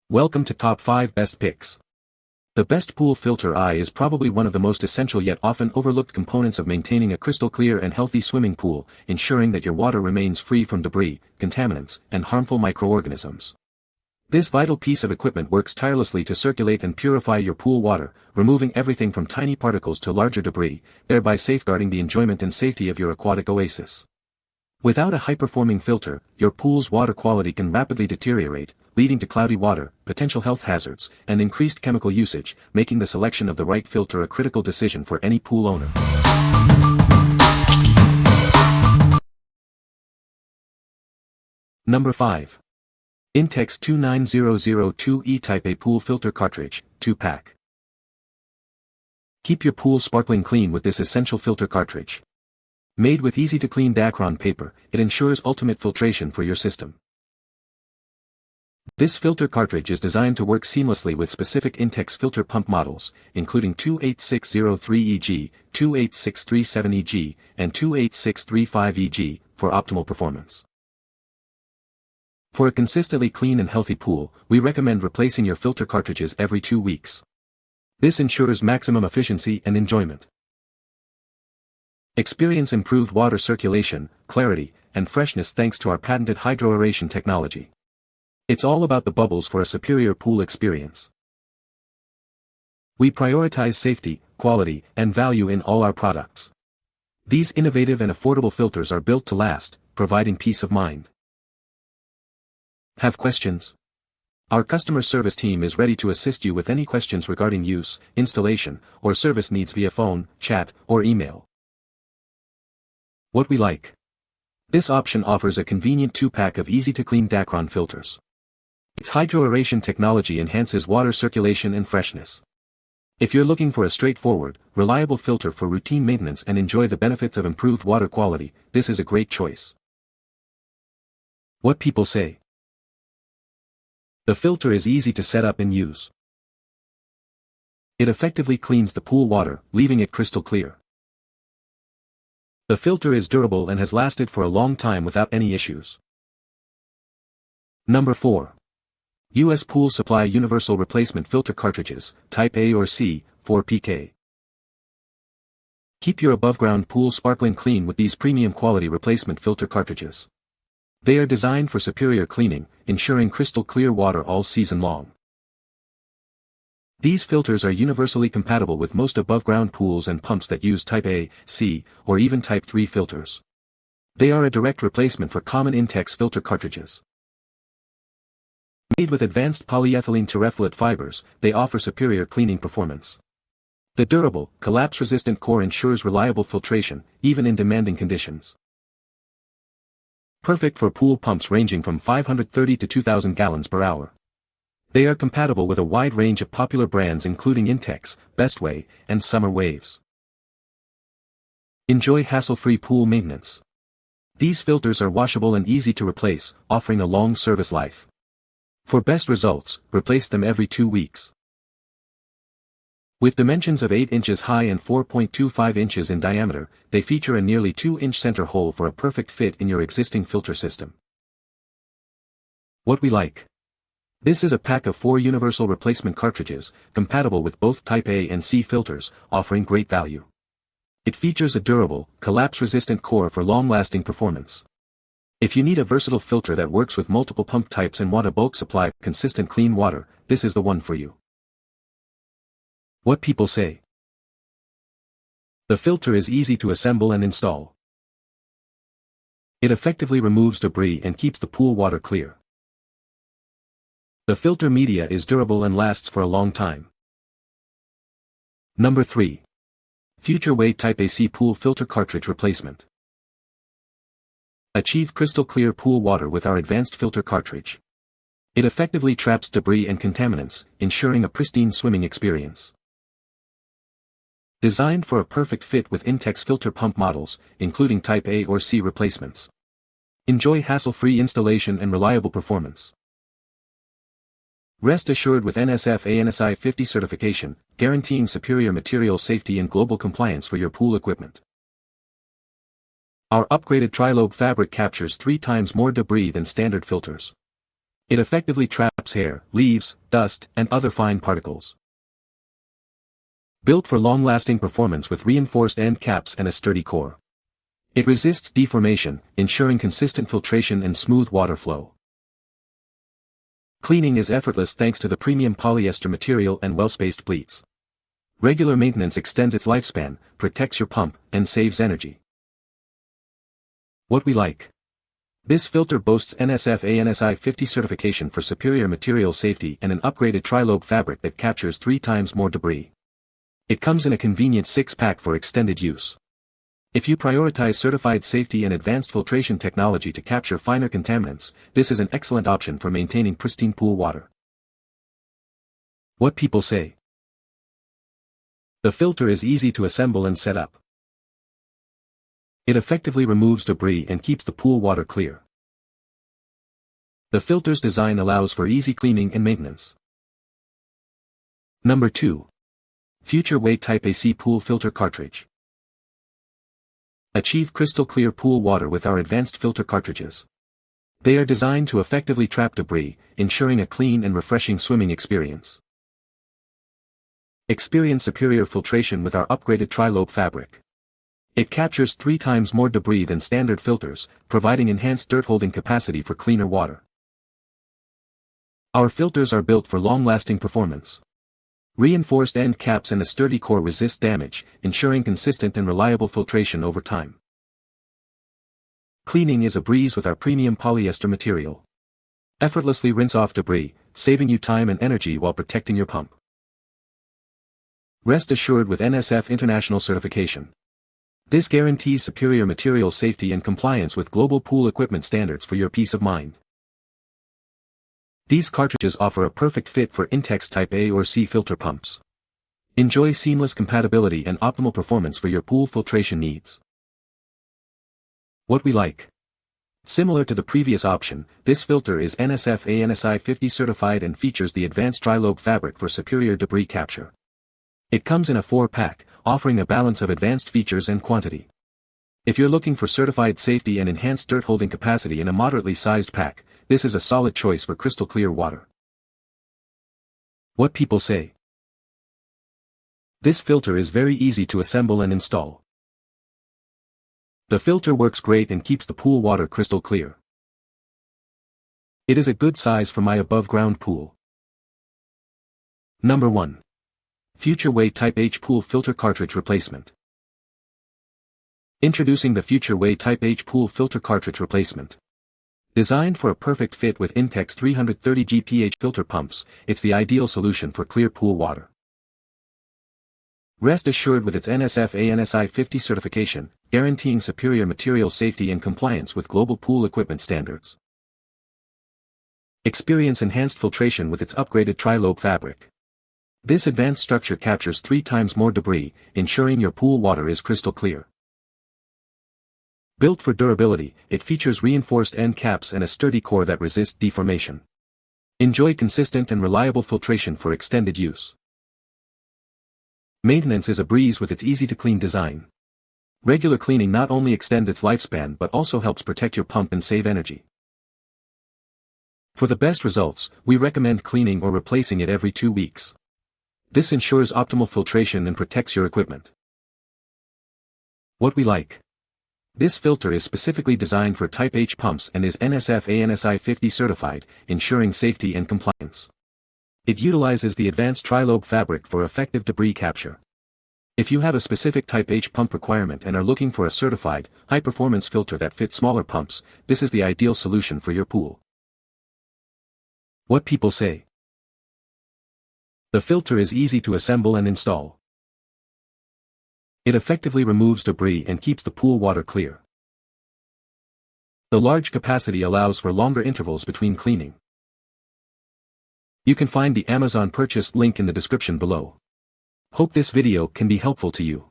Welcome to Top 5 Best Picks. The best pool filter eye is probably one of the most essential yet often overlooked components of maintaining a crystal clear and healthy swimming pool, ensuring that your water remains free from debris, contaminants, and harmful microorganisms. This vital piece of equipment works tirelessly to circulate and purify your pool water, removing everything from tiny particles to larger debris, thereby safeguarding the enjoyment and safety of your aquatic oasis. Without a high-performing filter, your pool's water quality can rapidly deteriorate, leading to cloudy water, potential health hazards, and increased chemical usage, making the selection of the right filter a critical decision for any pool owner. Number 5. INTEX 29002E Type A Pool Filter Cartridge, 2-pack. Keep your pool sparkling clean with this essential filter cartridge. Made with easy-to-clean Dacron paper, it ensures ultimate filtration for your system. This filter cartridge is designed to work seamlessly with specific INTEX filter pump models, including 28603EG, 28637EG, and 28635EG, for optimal performance. For a consistently clean and healthy pool, we recommend replacing your filter cartridges every 2 weeks. This ensures maximum efficiency and enjoyment. Experience improved water circulation, clarity, and freshness thanks to our patented hydroaeration technology. It's all about the bubbles for a superior pool experience. We prioritize safety, quality, and value in all our products. These innovative and affordable filters are built to last, providing peace of mind. Have questions? Our customer service team is ready to assist you with any questions regarding use, installation, or service needs via phone, chat, or email. What we like. This option offers a convenient 2-pack of easy-to-clean Dacron filters. Its hydroaeration technology enhances water circulation and freshness. If you're looking for a straightforward, reliable filter for routine maintenance and enjoy the benefits of improved water quality, this is a great choice. What people say. The filter is easy to set up and use. It effectively cleans the pool water, leaving it crystal clear. The filter is durable and has lasted for a long time without any issues. Number 4. U.S. Pool Supply Universal Replacement Filter Cartridges, Type A or C, 4PK. Keep your above-ground pool sparkling clean with these premium quality replacement filter cartridges. They are designed for superior cleaning, ensuring crystal clear water all season long. These filters are universally compatible with most above-ground pools and pumps that use Type A, C, or even Type 3 filters. They are a direct replacement for common INTEX filter cartridges. Made with advanced polyethylene terephthalate fibers, they offer superior cleaning performance. The durable, collapse-resistant core ensures reliable filtration, even in demanding conditions. Perfect for pool pumps ranging from 530 to 2,000 gallons per hour. They are compatible with a wide range of popular brands including INTEX, Bestway, and Summer Waves. Enjoy hassle-free pool maintenance. These filters are washable and easy to replace, offering a long service life. For best results, replace them every 2 weeks. With dimensions of 8 inches high and 4.25 inches in diameter, they feature a nearly 2-inch center hole for a perfect fit in your existing filter system. What we like. This is a pack of 4 universal replacement cartridges, compatible with both Type A and C filters, offering great value. It features a durable, collapse-resistant core for long-lasting performance. If you need a versatile filter that works with multiple pump types and want a bulk supply of consistent clean water, this is the one for you. What people say. The filter is easy to assemble and install. It effectively removes debris and keeps the pool water clear. The filter media is durable and lasts for a long time. Number 3. FutureWay Type AC Pool Filter Cartridge Replacement. Achieve crystal clear pool water with our advanced filter cartridge. It effectively traps debris and contaminants, ensuring a pristine swimming experience. Designed for a perfect fit with INTEX filter pump models, including Type A or C replacements. Enjoy hassle-free installation and reliable performance. Rest assured with NSF ANSI 50 certification, guaranteeing superior material safety and global compliance for your pool equipment. Our upgraded tri-lobe fabric captures 3 times more debris than standard filters. It effectively traps hair, leaves, dust, and other fine particles. Built for long-lasting performance with reinforced end caps and a sturdy core. It resists deformation, ensuring consistent filtration and smooth water flow. Cleaning is effortless thanks to the premium polyester material and well-spaced pleats. Regular maintenance extends its lifespan, protects your pump, and saves energy. What we like. This filter boasts NSF/ANSI 50 certification for superior material safety and an upgraded tri-lobe fabric that captures 3 times more debris. It comes in a convenient 6-pack for extended use. If you prioritize certified safety and advanced filtration technology to capture finer contaminants, this is an excellent option for maintaining pristine pool water. What people say. The filter is easy to assemble and set up. It effectively removes debris and keeps the pool water clear. The filter's design allows for easy cleaning and maintenance. Number 2. Future Way Type AC Pool Filter Cartridge. Achieve crystal clear pool water with our advanced filter cartridges. They are designed to effectively trap debris, ensuring a clean and refreshing swimming experience. Experience superior filtration with our upgraded tri-lobe fabric. It captures 3 times more debris than standard filters, providing enhanced dirt-holding capacity for cleaner water. Our filters are built for long-lasting performance. Reinforced end caps and a sturdy core resist damage, ensuring consistent and reliable filtration over time. Cleaning is a breeze with our premium polyester material. Effortlessly rinse off debris, saving you time and energy while protecting your pump. Rest assured with NSF International certification. This guarantees superior material safety and compliance with global pool equipment standards for your peace of mind. These cartridges offer a perfect fit for INTEX Type A or C filter pumps. Enjoy seamless compatibility and optimal performance for your pool filtration needs. What we like. Similar to the previous option, this filter is NSF/ANSI 50 certified and features the advanced tri-lobe fabric for superior debris capture. It comes in a 4-pack, offering a balance of advanced features and quantity. If you're looking for certified safety and enhanced dirt-holding capacity in a moderately sized pack, this is a solid choice for crystal clear water. What people say. This filter is very easy to assemble and install. The filter works great and keeps the pool water crystal clear. It is a good size for my above-ground pool. Number 1. Future Way Type H Pool Filter Cartridge Replacement. Introducing the Future Way Type H Pool Filter Cartridge Replacement. Designed for a perfect fit with INTEX 330 GPH filter pumps, it's the ideal solution for clear pool water. Rest assured with its NSF/ANSI 50 certification, guaranteeing superior material safety and compliance with global pool equipment standards. Experience enhanced filtration with its upgraded tri-lobe fabric. This advanced structure captures 3 times more debris, ensuring your pool water is crystal clear. Built for durability, it features reinforced end caps and a sturdy core that resists deformation. Enjoy consistent and reliable filtration for extended use. Maintenance is a breeze with its easy-to-clean design. Regular cleaning not only extends its lifespan but also helps protect your pump and save energy. For the best results, we recommend cleaning or replacing it every 2 weeks. This ensures optimal filtration and protects your equipment. What we like. This filter is specifically designed for Type H pumps and is NSF/ANSI 50 certified, ensuring safety and compliance. It utilizes the advanced tri-lobe fabric for effective debris capture. If you have a specific Type H pump requirement and are looking for a certified, high-performance filter that fits smaller pumps, this is the ideal solution for your pool. What people say. The filter is easy to assemble and install. It effectively removes debris and keeps the pool water clear. The large capacity allows for longer intervals between cleaning. You can find the Amazon purchase link in the description below. Hope this video can be helpful to you.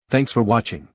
Thanks for watching.